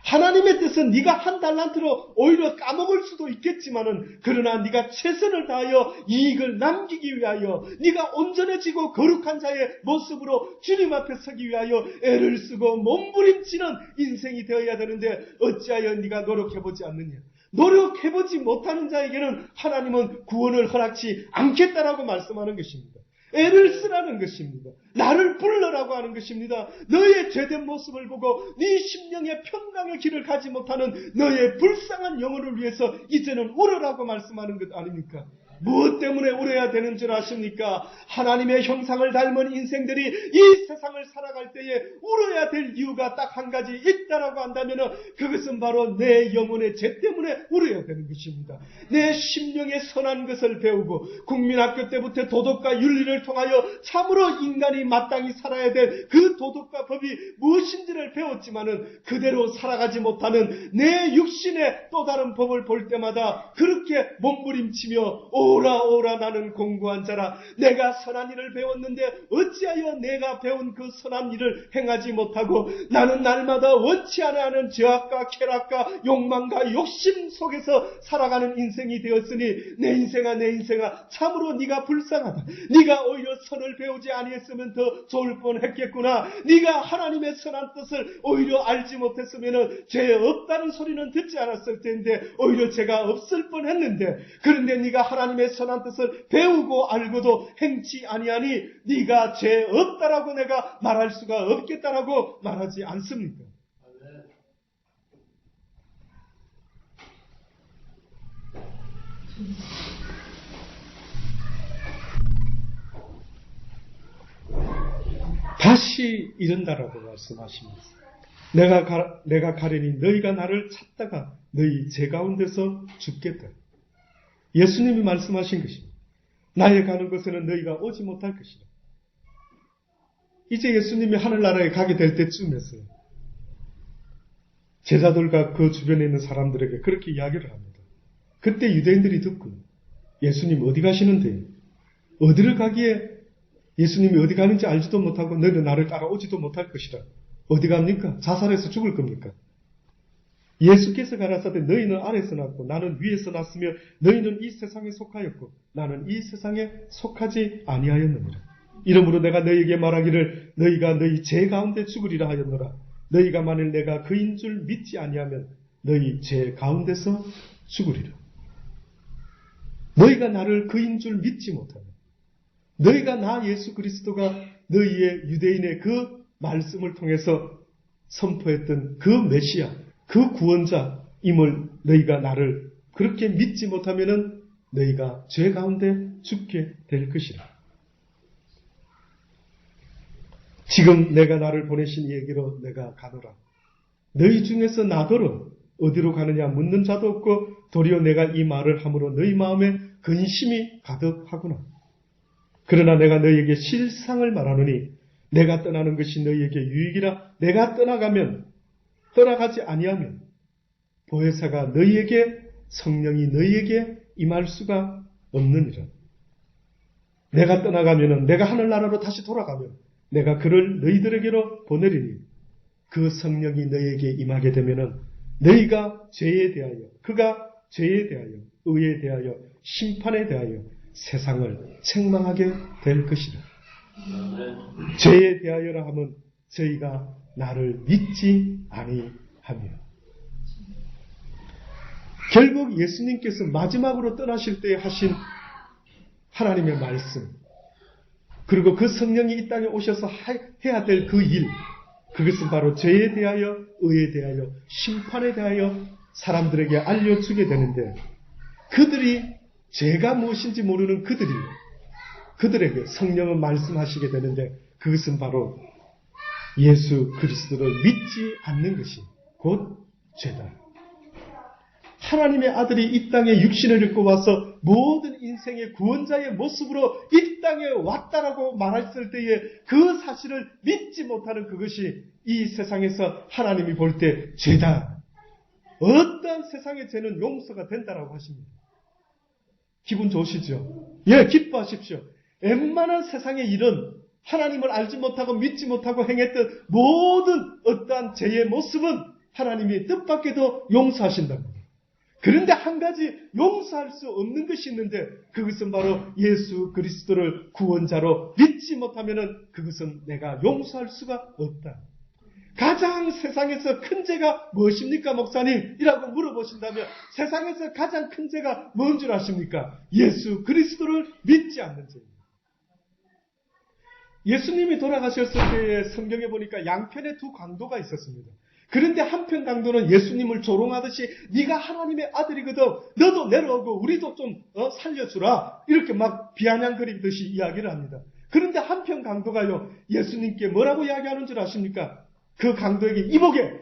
하나님의 뜻은 네가 한 달란트로 오히려 까먹을 수도 있겠지만은 그러나 네가 최선을 다하여 이익을 남기기 위하여 네가 온전해지고 거룩한 자의 모습으로 주님 앞에 서기 위하여 애를 쓰고 몸부림치는 인생이 되어야 되는데 어찌하여 네가 노력해보지 않느냐. 노력해보지 못하는 자에게는 하나님은 구원을 허락치 않겠다라고 말씀하는 것입니다. 애를 쓰라는 것입니다. 나를 불러라고 하는 것입니다. 너의 죄된 모습을 보고 네 심령의 평강의 길을 가지 못하는 너의 불쌍한 영혼을 위해서 이제는 울어라고 말씀하는 것 아닙니까? 무엇 때문에 울어야 되는 줄 아십니까? 하나님의 형상을 닮은 인생들이 이 세상을 살아갈 때에 울어야 될 이유가 딱 한 가지 있다라고 한다면 그것은 바로 내 영혼의 죄 때문에 울어야 되는 것입니다. 내 심령의 선한 것을 배우고 국민학교 때부터 도덕과 윤리를 통하여 참으로 인간이 마땅히 살아야 될 그 도덕과 법이 무엇인지를 배웠지만은 그대로 살아가지 못하는 내 육신의 또 다른 법을 볼 때마다 그렇게 몸부림치며 오라 나는 공고한 자라. 내가 선한 일을 배웠는데 어찌하여 내가 배운 그 선한 일을 행하지 못하고 나는 날마다 원치 않아 하는 죄악과 쾌락과 욕망과 욕심 속에서 살아가는 인생이 되었으니 내 인생아 참으로 네가 불쌍하다. 네가 오히려 선을 배우지 아니했으면 더 좋을 뻔했겠구나. 네가 하나님의 선한 뜻을 오히려 알지 못했으면 죄 없다는 소리는 듣지 않았을 텐데 오히려 죄가 없을 뻔했는데 그런데 네가 하나님의 선한 뜻을 배우고 알고도 행치 아니하니 네가 죄 없다라고 내가 말할 수가 없겠다라고 말하지 않습니까? 다시 이른다라고 말씀하십니다. 내가 가려니 너희가 나를 찾다가 너희 죄 가운데서 죽겠다. 예수님이 말씀하신 것입니다. 나의 가는 곳에는 너희가 오지 못할 것이다. 이제 예수님이 하늘나라에 가게 될 때쯤에서 제자들과 그 주변에 있는 사람들에게 그렇게 이야기를 합니다. 그때 유대인들이 듣고 예수님 어디 가시는데 어디를 가기에 예수님이 어디 가는지 알지도 못하고 너희는 나를 따라오지도 못할 것이라. 어디 갑니까? 자살해서 죽을 겁니까? 예수께서 가라사대 너희는 아래서 났고 나는 위에서 났으며 너희는 이 세상에 속하였고 나는 이 세상에 속하지 아니하였느니라. 이러므로 내가 너희에게 말하기를 너희가 너희 죄 가운데 죽으리라 하였노라. 너희가 만일 내가 그인 줄 믿지 아니하면 너희 죄 가운데서 죽으리라. 너희가 나를 그인 줄 믿지 못하며 너희가 나 예수 그리스도가 너희의 유대인의 그 말씀을 통해서 선포했던 그 메시아, 그 구원자임을 너희가 나를 그렇게 믿지 못하면은 너희가 죄 가운데 죽게 될 것이라. 지금 내가 나를 보내신 얘기로 내가 가노라. 너희 중에서 나더러 어디로 가느냐 묻는 자도 없고 도리어 내가 이 말을 함으로 너희 마음에 근심이 가득하구나. 그러나 내가 너희에게 실상을 말하노니 내가 떠나는 것이 너희에게 유익이라. 내가 떠나가지 아니하면 보혜사가 너희에게 성령이 너희에게 임할 수가 없느니라. 내가 떠나가면은 내가 하늘나라로 다시 돌아가면 내가 그를 너희들에게로 보내리니 그 성령이 너희에게 임하게 되면은 너희가 죄에 대하여 그가 죄에 대하여 의에 대하여 심판에 대하여 세상을 책망하게 될 것이라. 죄에 대하여라 하면 저희가 나를 믿지 아니하며 결국 예수님께서 마지막으로 떠나실 때 하신 하나님의 말씀 그리고 그 성령이 이 땅에 오셔서 해야 될 그 일 그것은 바로 죄에 대하여 의에 대하여 심판에 대하여 사람들에게 알려주게 되는데 그들이 죄가 무엇인지 모르는 그들에게 성령은 말씀하시게 되는데 그것은 바로 예수 그리스도를 믿지 않는 것이 곧 죄다. 하나님의 아들이 이 땅에 육신을 입고 와서 모든 인생의 구원자의 모습으로 이 땅에 왔다라고 말했을 때에 그 사실을 믿지 못하는 그것이 이 세상에서 하나님이 볼 때 죄다. 어떠한 세상의 죄는 용서가 된다라고 하십니다. 기분 좋으시죠? 예, 기뻐하십시오. 웬만한 세상의 일은 하나님을 알지 못하고 믿지 못하고 행했던 모든 어떠한 죄의 모습은 하나님이 뜻밖에도 용서하신답니다. 그런데 한 가지 용서할 수 없는 것이 있는데 그것은 바로 예수 그리스도를 구원자로 믿지 못하면 그것은 내가 용서할 수가 없다. 가장 세상에서 큰 죄가 무엇입니까 목사님? 이라고 물어보신다면 세상에서 가장 큰 죄가 뭔 줄 아십니까? 예수 그리스도를 믿지 않는 죄입니다. 예수님이 돌아가셨을 때에 성경에 보니까 양편에 두 강도가 있었습니다. 그런데 한편 강도는 예수님을 조롱하듯이 네가 하나님의 아들이거든 너도 내려오고 우리도 좀 살려주라 이렇게 막 비아냥거리듯이 이야기를 합니다. 그런데 한편 강도가요 예수님께 뭐라고 이야기하는 줄 아십니까? 그 강도에게 이보게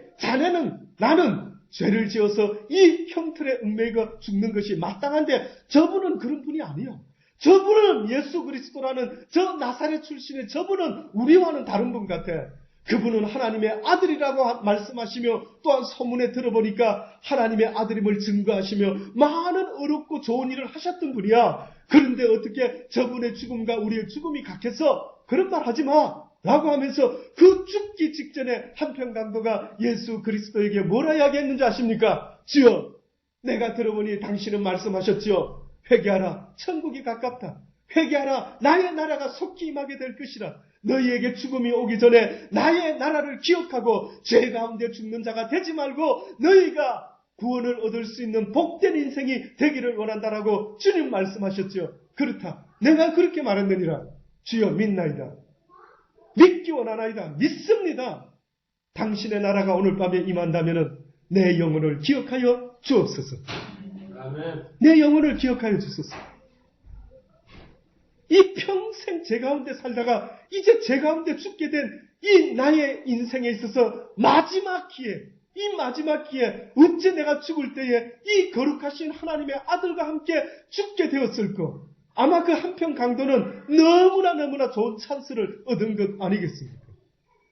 나는 죄를 지어서 이 형틀에 얽매이고 죽는 것이 마땅한데 저분은 그런 분이 아니에요. 저분은 예수 그리스도라는 저 나사렛 출신의 저분은 우리와는 다른 분 같아. 그분은 하나님의 아들이라고 말씀하시며 또한 소문에 들어보니까 하나님의 아들임을 증거하시며 많은 어렵고 좋은 일을 하셨던 분이야. 그런데 어떻게 저분의 죽음과 우리의 죽음이 같겠어? 그런 말 하지 마. 라고 하면서 그 죽기 직전에 한편 강도가 예수 그리스도에게 뭐라 이야기했는지 아십니까? 주여 내가 들어보니 당신은 말씀하셨지요. 회개하라 천국이 가깝다. 회개하라 나의 나라가 속히 임하게 될 것이라. 너희에게 죽음이 오기 전에 나의 나라를 기억하고 죄 가운데 죽는 자가 되지 말고 너희가 구원을 얻을 수 있는 복된 인생이 되기를 원한다라고 주님 말씀하셨죠. 그렇다. 내가 그렇게 말했느니라. 주여 믿나이다. 믿기 원하나이다. 믿습니다. 당신의 나라가 오늘 밤에 임한다면 내 영혼을 기억하여 주옵소서. 내 영혼을 기억하여 주소서. 이 평생 죄 가운데 살다가 이제 죄 가운데 죽게 된 이 나의 인생에 있어서 마지막 기회 어째 내가 죽을 때에 이 거룩하신 하나님의 아들과 함께 죽게 되었을까? 아마 그 한편 강도는 너무나 좋은 찬스를 얻은 것 아니겠습니까?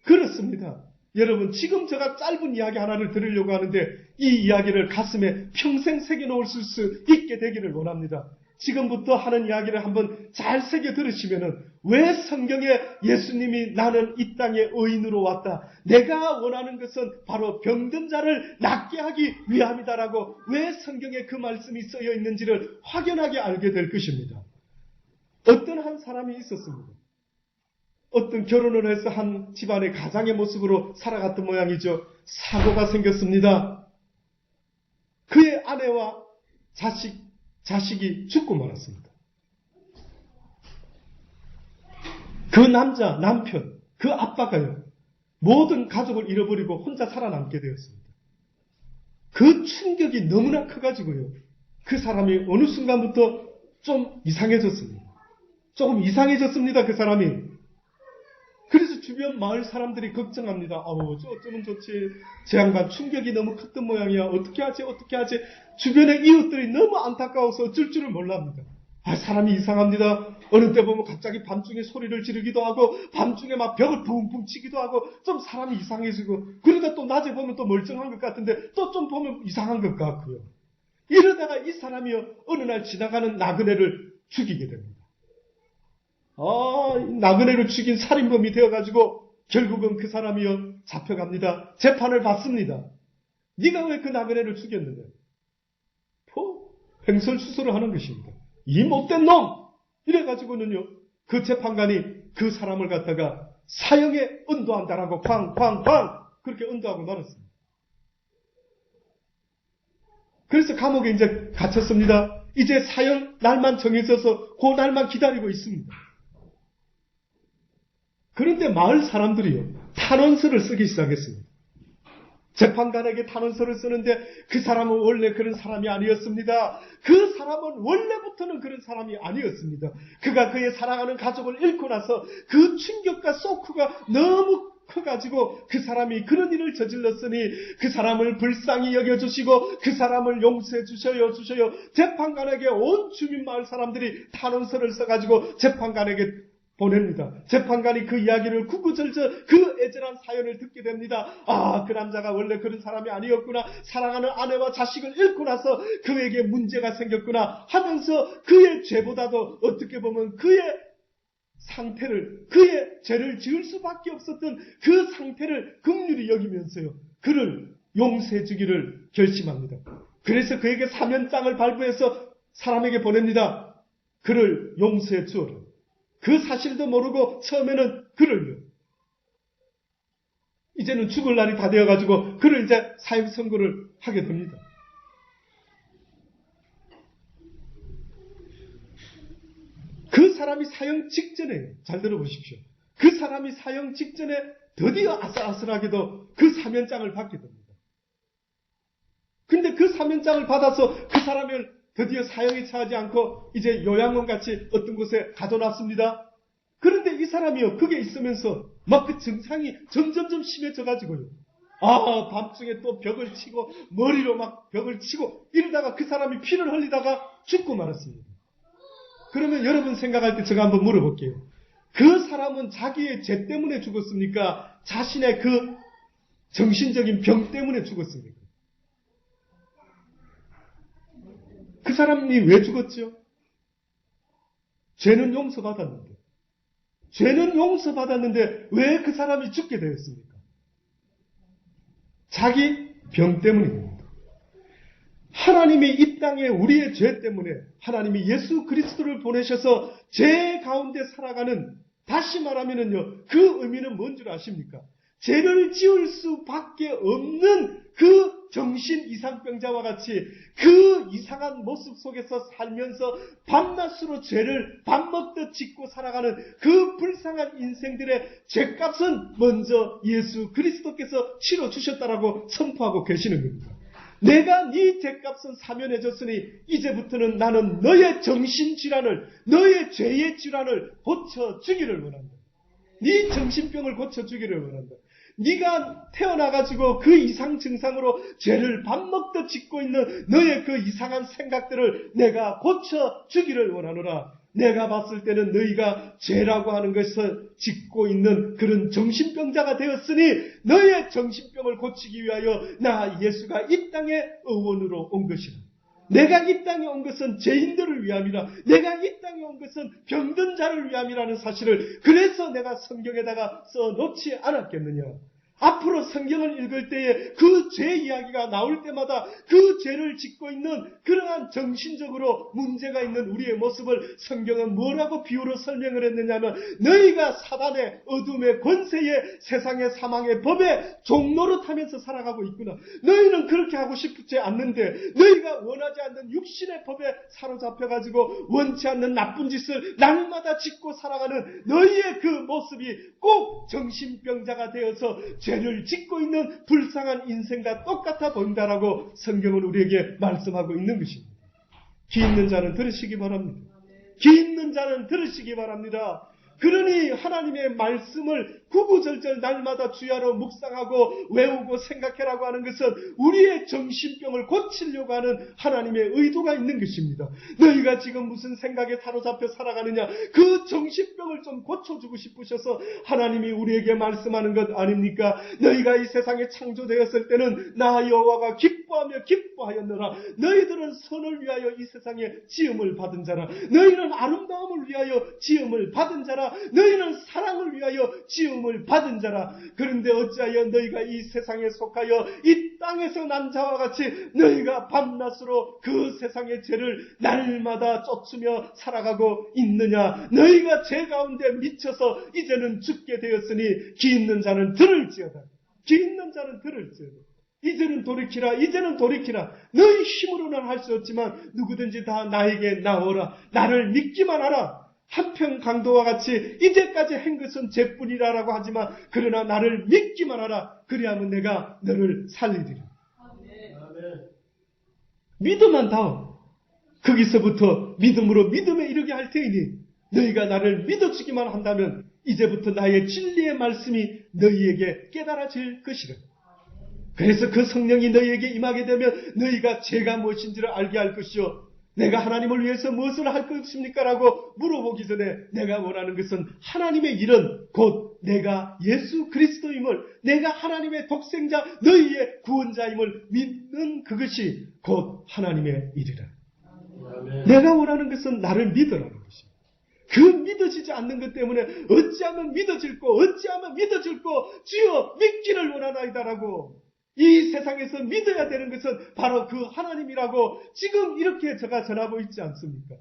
그렇습니다. 여러분 지금 제가 짧은 이야기 하나를 들으려고 하는데 이 이야기를 가슴에 평생 새겨놓을 수 있게 되기를 원합니다. 지금부터 하는 이야기를 한번 잘 새겨 들으시면은 왜 성경에 예수님이 나는 이 땅에 의인으로 왔다. 내가 원하는 것은 바로 병든 자를 낫게 하기 위함이다라고 왜 성경에 그 말씀이 쓰여 있는지를 확연하게 알게 될 것입니다. 어떤 한 사람이 있었습니다. 어떤 결혼을 해서 한 집안의 가장의 모습으로 살아갔던 모양이죠. 사고가 생겼습니다. 그의 아내와 자식이 죽고 말았습니다. 그 남편, 그 아빠가요, 모든 가족을 잃어버리고 혼자 살아남게 되었습니다. 그 충격이 너무나 커가지고요, 그 사람이 어느 순간부터 좀 이상해졌습니다. 조금 이상해졌습니다, 그 사람이. 그래서 주변 마을 사람들이 걱정합니다. 저 어쩌면 좋지. 제 양반 충격이 너무 컸던 모양이야. 어떻게 하지? 주변의 이웃들이 너무 안타까워서 어쩔 줄을 몰랍니다. 사람이 이상합니다. 어느 때 보면 갑자기 밤중에 소리를 지르기도 하고, 밤중에 막 벽을 붕붕 치기도 하고, 좀 사람이 이상해지고, 그러다 또 낮에 보면 또 멀쩡한 것 같은데, 또 좀 보면 이상한 것 같고요. 이러다가 이 사람이요, 어느 날 지나가는 나그네를 죽이게 됩니다. 나그네를 죽인 살인범이 되어가지고 결국은 그 사람이요 잡혀갑니다. 재판을 받습니다. 네가 왜 그 나그네를 죽였느냐? 횡설수설을 하는 것입니다. 이 못된 놈! 이래가지고는요, 그 재판관이 그 사람을 갖다가 사형에 언도한다라고 쾅쾅쾅 그렇게 언도하고 말았습니다. 그래서 감옥에 이제 갇혔습니다. 이제 사형 날만 정해져서 그 날만 기다리고 있습니다. 그런데 마을 사람들이요, 탄원서를 쓰기 시작했습니다. 재판관에게 탄원서를 쓰는데 그 사람은 원래 그런 사람이 아니었습니다. 그 사람은 원래부터는 그런 사람이 아니었습니다. 그가 그의 사랑하는 가족을 잃고 나서 그 충격과 쇼크가 너무 커가지고 그 사람이 그런 일을 저질렀으니 그 사람을 불쌍히 여겨주시고 그 사람을 용서해 주셔요. 재판관에게 온 주민 마을 사람들이 탄원서를 써가지고 재판관에게 보냅니다. 재판관이 그 이야기를 구구절절 그 애절한 사연을 듣게 됩니다. 그 남자가 원래 그런 사람이 아니었구나. 사랑하는 아내와 자식을 잃고 나서 그에게 문제가 생겼구나 하면서 그의 죄보다도 어떻게 보면 그의 상태를, 그의 죄를 지을 수밖에 없었던 그 상태를 긍휼히 여기면서요, 그를 용서해 주기를 결심합니다. 그래서 그에게 사면장을 발부해서 사람에게 보냅니다. 그를 용서해 주어라. 그 사실도 모르고 처음에는 그를요, 이제는 죽을 날이 다 되어가지고 그를 이제 사형 선고를 하게 됩니다. 그 사람이 사형 직전에, 잘 들어보십시오, 그 사람이 사형 직전에 드디어 아슬아슬하게도 그 사면장을 받게 됩니다. 근데 그 사면장을 받아서 그 사람을 드디어 사형에 처하지 않고 이제 요양원같이 어떤 곳에 가둬놨습니다. 그런데 이 사람이요, 그게 있으면서 막 그 증상이 점점점 심해져가지고요, 밤중에 또 벽을 치고 머리로 막 벽을 치고 이러다가 그 사람이 피를 흘리다가 죽고 말았습니다. 그러면 여러분 생각할 때 제가 한번 물어볼게요. 그 사람은 자기의 죄 때문에 죽었습니까? 자신의 그 정신적인 병 때문에 죽었습니까? 그 사람이 왜 죽었죠? 죄는 용서받았는데 왜 그 사람이 죽게 되었습니까? 자기 병 때문입니다. 하나님이 이 땅에 우리의 죄 때문에 하나님이 예수 그리스도를 보내셔서 죄 가운데 살아가는, 다시 말하면은요, 그 의미는 뭔 줄 아십니까? 죄를 지을 수밖에 없는 그 정신 이상병자와 같이 그 이상한 모습 속에서 살면서 밤낮으로 죄를 밥 먹듯 짓고 살아가는 그 불쌍한 인생들의 죄값은 먼저 예수 그리스도께서 치러주셨다라고 선포하고 계시는 겁니다. 내가 네 죄값은 사면해줬으니 이제부터는 나는 너의 정신질환을, 너의 죄의 질환을 고쳐주기를 원한다. 네 정신병을 고쳐주기를 원한다. 네가 태어나가지고 그 이상 증상으로 죄를 밥 먹듯 짓고 있는 너의 그 이상한 생각들을 내가 고쳐주기를 원하노라. 내가 봤을 때는 너희가 죄라고 하는 것을 짓고 있는 그런 정신병자가 되었으니 너의 정신병을 고치기 위하여 나 예수가 이 땅에 의원으로 온 것이라. 내가 이 땅에 온 것은 죄인들을 위함이라. 내가 이 땅에 온 것은 병든 자를 위함이라는 사실을 그래서 내가 성경에다가 써놓지 않았겠느냐. 앞으로 성경을 읽을 때에 그 죄 이야기가 나올 때마다 그 죄를 짓고 있는 그러한 정신적으로 문제가 있는 우리의 모습을 성경은 뭐라고 비유로 설명을 했느냐면 너희가 사단의 어둠의 권세에 세상의 사망의 법에 종노릇하면서 살아가고 있구나. 너희는 그렇게 하고 싶지 않는데 너희가 원하지 않는 육신의 법에 사로잡혀가지고 원치 않는 나쁜 짓을 날마다 짓고 살아가는 너희의 그 모습이 꼭 정신병자가 되어서 죄를 짓고 있는 불쌍한 인생과 똑같아 보인다라고 성경은 우리에게 말씀하고 있는 것입니다. 귀 있는 자는 들으시기 바랍니다. 귀 있는 자는 들으시기 바랍니다. 그러니 하나님의 말씀을 구구절절 날마다 주야로 묵상하고 외우고 생각해라고 하는 것은 우리의 정신병을 고치려고 하는 하나님의 의도가 있는 것입니다. 너희가 지금 무슨 생각에 사로잡혀 살아가느냐, 그 정신병을 좀 고쳐주고 싶으셔서 하나님이 우리에게 말씀하는 것 아닙니까? 너희가 이 세상에 창조되었을 때는 나 여호와가 기뻐하며 기뻐하였느라. 너희들은 선을 위하여 이 세상에 지음을 받은 자라. 너희는 아름다움을 위하여 지음을 받은 자라. 너희는 사랑을 위하여 지음을 받은 자라. 그런데 어찌하여 너희가 이 세상에 속하여 이 땅에서 난 자와 같이 너희가 밤낮으로 그 세상의 죄를 날마다 쫓으며 살아가고 있느냐. 너희가 죄 가운데 미쳐서 이제는 죽게 되었으니 귀 있는 자는 들을지어다. 귀 있는 자는 들을지어다. 이제는 돌이키라. 이제는 돌이키라. 너희 힘으로는 할 수 없지만 누구든지 다 나에게 나오라. 나를 믿기만 하라. 한평 강도와 같이 이제까지 한 것은 죄뿐이라라고 하지만 그러나 나를 믿기만 하라. 그리하면 내가 너를 살리리라. 믿음만 다오. 거기서부터 믿음으로 믿음에 이르게 할 테이니 너희가 나를 믿어주기만 한다면 이제부터 나의 진리의 말씀이 너희에게 깨달아질 것이라. 그래서 그 성령이 너희에게 임하게 되면 너희가 죄가 무엇인지를 알게 할 것이요. 내가 하나님을 위해서 무엇을 할 것입니까? 라고 물어보기 전에 내가 원하는 것은 하나님의 일은 곧 내가 예수 그리스도임을, 내가 하나님의 독생자 너희의 구원자임을 믿는 그것이 곧 하나님의 일이라. 아멘. 내가 원하는 것은 나를 믿으라는 것입니다. 그 믿어지지 않는 것 때문에 어찌하면 믿어질고 어찌하면 믿어질고 주여 믿기를 원하나이다라고 이 세상에서 믿어야 되는 것은 바로 그 하나님이라고 지금 이렇게 제가 전하고 있지 않습니까?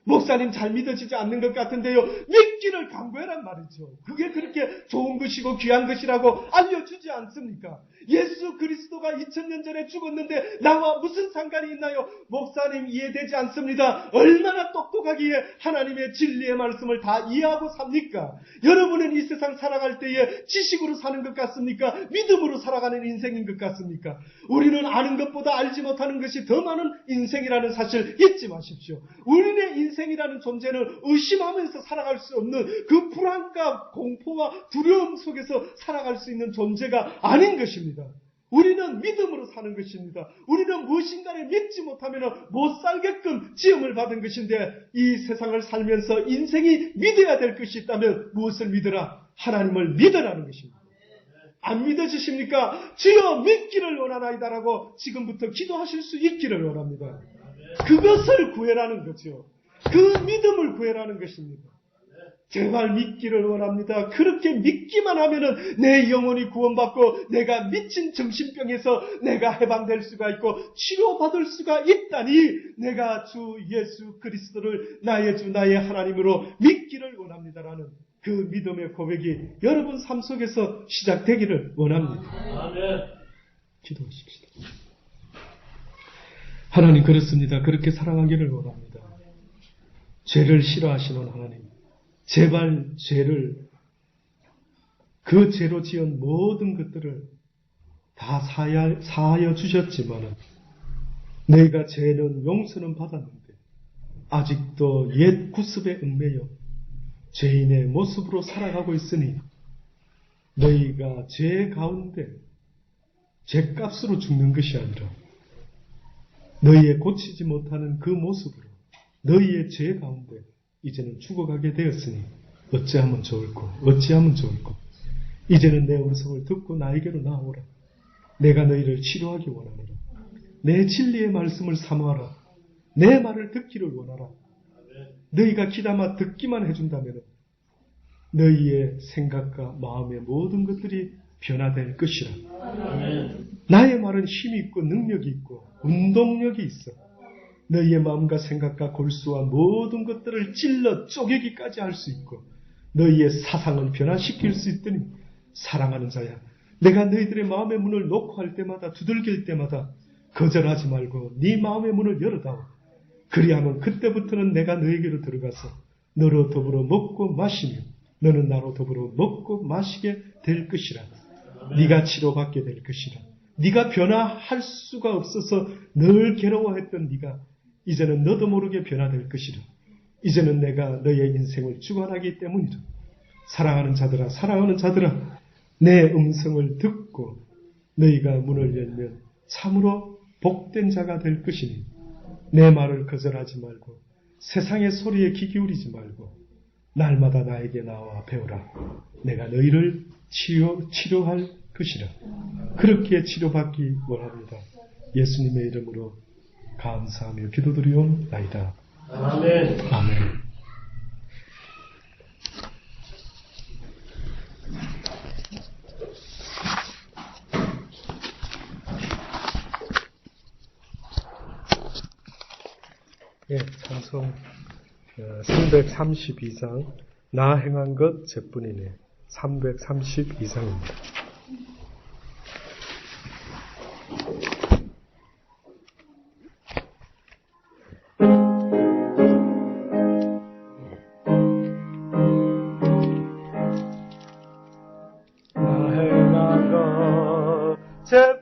목사님 잘 믿어지지 않는 것 같은데요. 믿기를 강구해란 말이죠. 그게 그렇게 좋은 것이고 귀한 것이라고 알려주지 않습니까? 예수 그리스도가 2000년 전에 죽었는데 나와 무슨 상관이 있나요? 목사님 이해되지 않습니다. 얼마나 똑똑하기에 하나님의 진리의 말씀을 다 이해하고 삽니까? 여러분은 이 세상 살아갈 때에 지식으로 사는 것 같습니까? 믿음으로 살아가는 인생인 것 같습니까? 우리는 아는 것보다 알지 못하는 것이 더 많은 인생이라는 사실 잊지 마십시오. 우리의 인생이라는 존재는 의심하면서 살아갈 수 없는 그 불안과 공포와 두려움 속에서 살아갈 수 있는 존재가 아닌 것입니다. 우리는 믿음으로 사는 것입니다. 우리는 무엇인가를 믿지 못하면 못 살게끔 지음을 받은 것인데 이 세상을 살면서 인생이 믿어야 될 것이 있다면 무엇을 믿으라? 하나님을 믿으라는 것입니다. 안 믿어지십니까? 주여 믿기를 원하나이다라고 지금부터 기도하실 수 있기를 원합니다. 그것을 구해라는 거죠. 그 믿음을 구해라는 것입니다. 제발 믿기를 원합니다. 그렇게 믿기만 하면은 내 영혼이 구원받고 내가 미친 정신병에서 내가 해방될 수가 있고 치료받을 수가 있다니 내가 주 예수 그리스도를 나의 주 나의 하나님으로 믿기를 원합니다라는 그 믿음의 고백이 여러분 삶 속에서 시작되기를 원합니다. 아멘. 기도하십시다. 하나님 그렇습니다. 그렇게 사랑하기를 원합니다. 죄를 싫어하시는 하나님, 제발 죄를, 그 죄로 지은 모든 것들을 다 사하여 주셨지만 너희가 죄는 용서는 받았는데 아직도 옛 구습에 얽매여 죄인의 모습으로 살아가고 있으니 너희가 죄 가운데 죄값으로 죽는 것이 아니라 너희의 고치지 못하는 그 모습으로 너희의 죄 가운데 이제는 죽어가게 되었으니 어찌하면 좋을꼬 어찌하면 좋을꼬. 이제는 내 음성을 듣고 나에게로 나오라. 내가 너희를 치료하기 원하노라. 내 진리의 말씀을 사모하라. 내 말을 듣기를 원하라. 너희가 귀담아 듣기만 해준다면 너희의 생각과 마음의 모든 것들이 변화될 것이라. 나의 말은 힘이 있고 능력이 있고 운동력이 있어. 너희의 마음과 생각과 골수와 모든 것들을 찔러 쪼개기까지 할 수 있고 너희의 사상을 변화시킬 수 있더니 사랑하는 자야, 내가 너희들의 마음의 문을 놓고 할 때마다 두들길 때마다 거절하지 말고 네 마음의 문을 열어다오. 그리하면 그때부터는 내가 너희에게로 들어가서 너로 더불어 먹고 마시며 너는 나로 더불어 먹고 마시게 될 것이라. 네가 치료받게 될 것이라. 네가 변화할 수가 없어서 늘 괴로워했던 네가 이제는 너도 모르게 변화될 것이라. 이제는 내가 너의 인생을 주관하기 때문이라. 사랑하는 자들아, 사랑하는 자들아, 내 음성을 듣고 너희가 문을 열면 참으로 복된 자가 될 것이니 내 말을 거절하지 말고 세상의 소리에 귀 기울이지 말고 날마다 나에게 나와 배우라. 내가 너희를 치료할 것이라. 그렇게 치료받기 원합니다. 예수님의 이름으로 감사하며 기도드리옵나이다. 아멘. 아멘. 예, 찬송 332장 나 행한 것 제뿐이네. 332장입니다. 나 행한 것 제뿐이네.